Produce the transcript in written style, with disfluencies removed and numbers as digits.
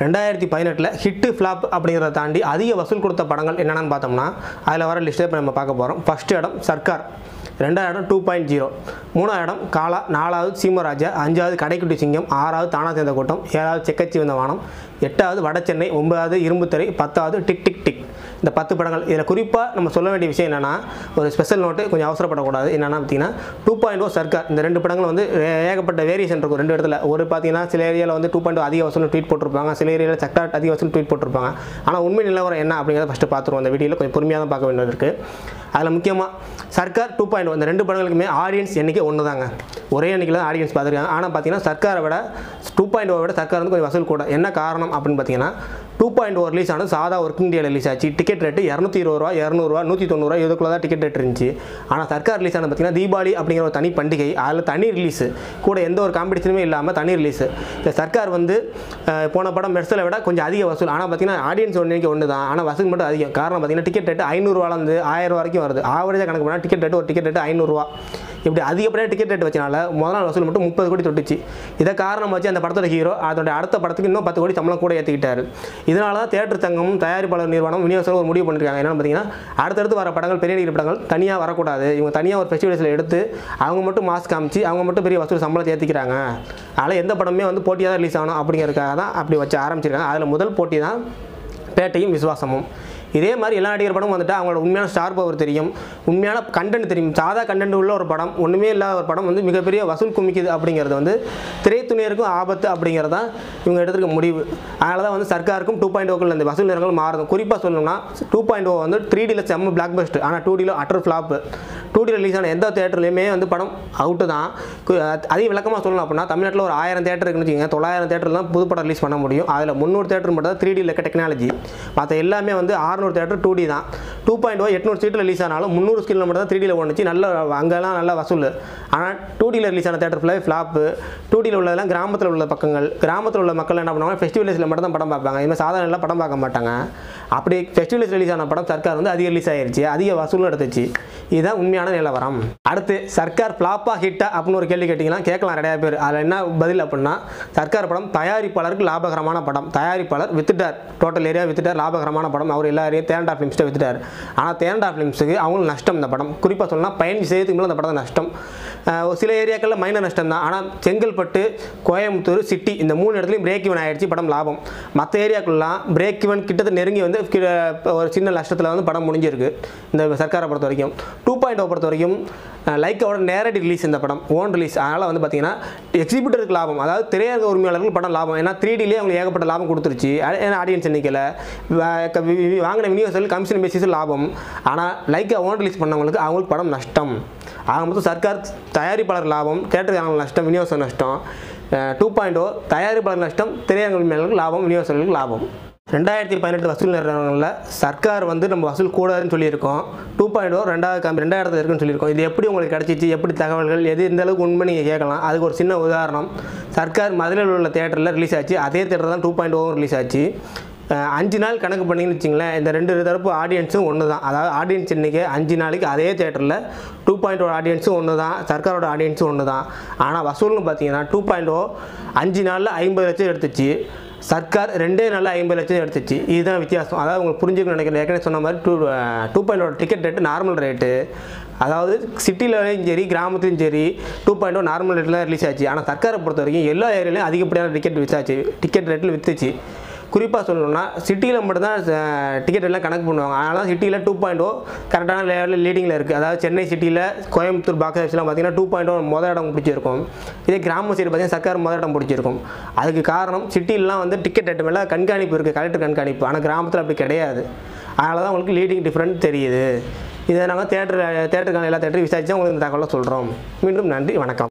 2018 hit flop அப்படிங்கிறத தாண்டி அதிக வசூல் கொடுத்த படங்கள் என்னென்னு பார்த்தோம்னா அதில் வர லிஸ்ட்டை இப்போ நம்ம பார்க்க போகிறோம். ஃபர்ஸ்ட் இடம் சர்க்கார், 2வது இடம் 2.0, 3வது இடம் காலா, 4வது சீமராஜா, 5வது கடைக்குட்டி சிங்கம், 6வது தானா சேர்ந்த கூட்டம், 7வது செக்கச்சி வந்த வானம், 8வது வட சென்னை, 9வது இரும்புத்திரை, 10வது டிக் டிக் டிக். இந்த 10 படங்கள். இதில் குறிப்பாக நம்ம சொல்ல வேண்டிய விஷயம் என்னென்னா, ஒரு ஸ்பெஷல் நோட்டு, கொஞ்சம் அவசரப்படக்கூடாது. என்னென்னா பார்த்தீங்கன்னா 2.0 சர்க்கார், இந்த 2 படங்கள் வந்து ஏகப்பட்ட வேரியேஷன் இருக்கும் 2 இடத்துல. ஒரு பார்த்தீங்கன்னா சில ஏரியாவில் வந்து 2.0 அதிக வசூல் ட்வீட் போட்டிருப்பாங்க, சில ஏரியாவில் சர்க்கார் அதிக வசூல் ட்வீட் போட்டிருப்பாங்க. ஆனால் உண்மை நிலவரம் என்ன அப்படிங்கிறத ஃபஸ்ட்டு பார்த்துருவோம். அந்த வீடியோவில் கொஞ்சம் பொறுமையாக தான் பார்க்க வேண்டியது இருக்குது. அதில் முக்கியமாக சர்க்கார் 2.0 இந்த 2 படங்களுக்குமே ஆடியன்ஸ் எண்ணிக்கை ஒன்று தாங்க, ஒரே எண்ணிக்கையில் தான் ஆடியன்ஸ் பார்த்துருக்காங்க. ஆனால் பார்த்தீங்கன்னா சர்க்காரை விட 2.0 விட சர்க்கார் வந்து கொஞ்சம் வசூல் கூட. என்ன காரணம் அப்படின்னு பார்த்தீங்கன்னா 2.0 ரிலீஸ் ஆனது சாதா ஒர்க்கிங் டேல ரிலீஸ் ஆச்சு. டிக்கெட் ரேட்டு 220 ரூபா, 200 ரூபா, 190 இதுக்குள்ள தான் டிக்கெட் ரேட் இருந்துச்சு. ஆனால் சர்க்கார் ரிலீஸ் ஆனது பார்த்தீங்கன்னா தீபாவளி அப்படிங்கிற ஒரு தனி பண்டிகை, அதில் தனி ரிலீஸு கூட, எந்த ஒரு காம்படிஷனுமே இல்லாமல் தனி ரிலீஸு. இந்த சர்க்கார் வந்து போன படம் மெர்சலை விட கொஞ்சம் அதிக வசூல். ஆனால் பார்த்தீங்கன்னா ஆடியன்ஸ் ஒன்று தான், ஆனால் வசூல் மட்டும் அதிகம். காரணம் பார்த்தீங்கன்னா டிக்கெட் ரேட்டு 500 ரூபாலேருந்து 1000 ரூபா வரைக்கும் வருது. ஆவரேஜாக கணக்கு பண்ணால் டிக்கெட் ரேட்டு ஒரு டிக்கெட் ரேட்டு 500 ரூபா. இப்படி அதிகப்படியாக டிக்கெட் ரேட் வச்சனால முதல் நாள் வசூல் மட்டும் 30 கோடி தொட்டுச்சு. இதை காரணம் வச்சு அந்த படத்தோட ஹீரோ அதோட அடுத்த படத்துக்கு இன்னும் 10 கோடி சம்பளம் கூட ஏற்றிக்கிட்டாரு. இதனால தான் தியேட்டர் சங்கமும் தயாரிப்பாளர் நிறுவனம் விநியோகம் ஒரு முடிவு பண்ணியிருக்காங்க. என்னென்னு பார்த்தீங்கன்னா அடுத்தடுத்து வர படங்கள், பெரிய நடிகர் படங்கள் தனியாக வரக்கூடாது. இவங்க தனியாக ஒரு ஃபெஸ்டிவல்ஸில் எடுத்து அவங்க மட்டும் மாஸ்க் காமிச்சு அவங்க மட்டும் பெரிய வசூல் சம்பளத்தை ஏற்றிக்கிறாங்க. அதனால் எந்த படமே வந்து போட்டியாக தான் ரிலீஸ் ஆகணும் அப்படிங்கிறதுக்காக தான் அப்படி வச்சு ஆரம்பிச்சிருக்காங்க. அதில் முதல் போட்டி தான் பேட்டையும் விசுவாசமும். இதே மாதிரி எல்லா நடிகர் படமும் வந்துட்டு அவங்களோட உண்மையான ஸ்டார் பவர் தெரியும், உண்மையான கண்டென்ட் தெரியும். சாதா கண்டென்ட் உள்ள ஒரு படம், ஒன்றுமே இல்லாத ஒரு படம் வந்து மிகப்பெரிய வசூல் குமிக்குது அப்படிங்கிறது வந்து திரைத்துறையருக்கும் ஆபத்து அப்படிங்கிறது தான் இவங்க எடுத்துருக்க முடிவு. அதனால தான் வந்து சர்க்காருக்கும் 2.0க்குள்ள இந்த வசூல் நேரங்கள் மாறும். குறிப்பாக சொல்லணும்னா 2.0 வந்து 3Dயில் செம்ம பிளாக் பஸ்ட், ஆனால் 2Dயில் அட்டர் ஃப்ளாப்பு. 2D ரிலீஸ் ஆன எந்த தேட்டர்லையுமே வந்து படம் அவுட்டு தான். அதிக விளக்கமாக சொல்லணும் அப்படின்னா தமிழ்நாட்டில் ஒரு 1000 தேட்டர் இருக்குன்னு வச்சுக்கோங்க, 900 தேட்டரில் தான் புது படம் ரிலீஸ் பண்ண முடியும். அதில் 300 தேட்டர் மட்டும் தான் 3Dயில் இருக்க டெக்னாலஜி. மற்ற எல்லாமே வந்து 600 தேட்டர் 2D தான். 2.0 800 சீட்டில் ரிலீஸ் ஆனாலும் 300 ஸ்கிரீனில் மட்டும் தான் 3Dயில் ஓடுச்சு. நல்ல அங்கெல்லாம் நல்ல வசூல். ஆனால் 2Dயில் ரிலீஸ் ஆன தேட்டர் ஃபுல்லாக ஃப்ளாப்பு. 2Dயில் உள்ளதெல்லாம் கிராமத்தில் உள்ள பக்கங்கள். கிராமத்தில் உள்ள மக்கள் என்ன பண்ணுவாங்க, ஃபெஸ்டிவல்ஸில் மட்டும் தான் படம் பார்ப்பாங்க. இதுமாதிரி சாதாரண எல்லாம் படம் பார்க்க மாட்டாங்க. அப்படி ஃபெஸ்டிவல்ஸ் ரிலீஸ் ஆன படம் சர்க்கார் வந்து அதிக ரிலீஸ் ஆகிருச்சு, அதிக வசூலும் எடுத்துச்சு. இதுதான் உண்மையான நிலவரம். அடுத்து சர்க்கார் ஃப்ளாப்பா ஹிட்டா அப்படின்னு ஒரு கேள்வி கேட்டிங்கன்னா கேட்கலாம் நிறையா பேர். அதில் என்ன பதில் அப்படின்னா, சர்க்கார் படம் தயாரிப்பாளருக்கு லாபகரமான படம். தயாரிப்பாளர் வித்துட்டார், டோட்டல் ஏரியா வித்துட்டார், லாபகரமான படம். அவர் எல்லா ஏரியா தேரண்டா ஃபிலிம்ஸ்ட்டை வித்துட்டார். ஆனால் தேரண்டா ஃபிலிம்ஸுக்கு அவங்களுக்கு நஷ்டம். இந்த படம் குறிப்பாக சொல்லலாம் 15% மேலே அந்த படம் நஷ்டம். சில ஏரியாக்களில் மைனர் நஷ்டம் தான். ஆனால் செங்கல்பட்டு, கோயம்புத்தூர், சிட்டி இந்த 3 இடத்துலையும் பிரேக் ஈவன் ஆகிடுச்சு, படம் லாபம். மற்ற ஏரியாக்குள்ளலாம் பிரேக் ஈவன் கிட்டத்தட்ட நெருங்கி வந்து ஒரு சின்ன நஷ்டத்தில் வந்து படம் முடிஞ்சிருக்கு இந்த சர்க்காரை பொறுத்த வரைக்கும். 2.0 பொறுத்த வரைக்கும் லைக்காவோட நேரடி ரிலீஸ் இந்த படம், ஓன் ரிலீஸ். அதனால் வந்து பார்த்தீங்கன்னா எக்ஸிபிட்டருக்கு லாபம், அதாவது திரையரங்க உரிமையாளர்கள் படம் லாபம். ஏன்னா 3Dலேயே அவங்களுக்கு ஏகப்பட்ட லாபம் கொடுத்துருச்சு. ஏன்னா ஆடியன்ஸ் எண்ணிக்கையில் வாங்கின விநியோகத்தில் கமிஷன் பேசிஸில் லாபம். ஆனால் லைக்கா ஓன் ரிலீஸ் பண்ணவங்களுக்கு அவங்களுக்கு படம் நஷ்டம். ஆக மொத்தம் சர்க்கார் தயாரிப்பாளர் லாபம், தேட்டருக்கு நஷ்டம், விநியோக நஷ்டம். 2.0 தயாரிப்பாளர் நஷ்டம், திரையரங்க உரிமையாளர்களுக்கு லாபம், விநியோகங்களுக்கு லாபம். 2018 வசூல் நேரங்களில் சர்க்கார் வந்து நம்ம வசூல் கூடாதுன்னு சொல்லியிருக்கோம். 2.0 2வது இருக்குன்னு சொல்லியிருக்கோம். இது எப்படி உங்களுக்கு கிடச்சிச்சு, எப்படி தகவல்கள், எது இந்த அளவுக்கு உண்மை நீங்கள் கேட்கலாம். அதுக்கு ஒரு சின்ன உதாரணம், சர்க்கார் மதுரையில் உள்ள தேட்டரில் ரிலீஸ் ஆச்சு. அதே தேட்டர் தான் 2.0 ரிலீஸ் ஆச்சு. 5 நாள் கணக்கு பண்ணிங்கன்னு வச்சிங்களேன், இந்த 2 தரப்பு ஆடியன்ஸும் ஒன்று தான். அதாவது ஆடியன்ஸ் இன்றைக்கி 5 நாளைக்கு அதே தேட்டரில் 2.0 ஆடியன்ஸும் ஒன்று தான், சர்க்காரோட ஆடியன்ஸும் ஒன்று தான். ஆனால் வசூல்னு பார்த்தீங்கன்னா 2.0 5 நாளில் 50 லட்சம் எடுத்துச்சு, சர்க்கார் 2 நாளில் 50 லட்சம் எடுத்துச்சு. இதுதான் வித்தியாசம். அதாவது உங்களுக்கு புரிஞ்சுக்கணும்னு நினைக்கிறேன். ஏற்கனவே சொன்ன மாதிரி 2.0 டிக்கெட் ரேட்டு நார்மல் ரேட்டு, அதாவது சிட்டிலையும் சரி கிராமத்துலையும் சரி 2.0 நார்மல் ரேட்டில் ரிலீஸ் ஆச்சு. ஆனால் சர்க்காரை பொறுத்த வரைக்கும் எல்லா ஏரியாலையும் அதிகப்படியான டிக்கெட் விற்றாச்சு, டிக்கெட் ரேட்டில் விற்றுச்சு. குறிப்பாக சொல்லணும்னா சிட்டியில் மட்டும்தான் டிக்கெட் எல்லாம் கணக்கு பண்ணுவாங்க. அதனால் சிட்டியில் 2.0 கரெக்டான லெவலில் லீடிங்கில் இருக்குது. அதாவது சென்னை சிட்டியில் கோயம்புத்தூர் பாக்ஸ் ஆஃபீஸ்லாம் பார்த்தீங்கன்னா 2.0 முதல் இடம் பிடிச்சிருக்கும். இதே கிராம சைடு பார்த்தீங்கன்னா சர்க்கார் முதல் இடம் பிடிச்சிருக்கும். அதுக்கு காரணம் சிட்டிலலாம் வந்து டிக்கெட் ரேட்டு மேலே கண்காணிப்பு இருக்குது, கலெக்டர் கண்காணிப்பு. ஆனால் கிராமத்தில் அப்படி கிடையாது. அதனால தான் உங்களுக்கு லீடிங் டிஃப்ரெண்ட் தெரியுது. இதை நாங்கள் தேட்டருக்கான எல்லா தேட்டரும் விசாரித்து உங்களுக்கு இந்த தகவலை சொல்கிறோம். மீண்டும் நன்றி, வணக்கம்.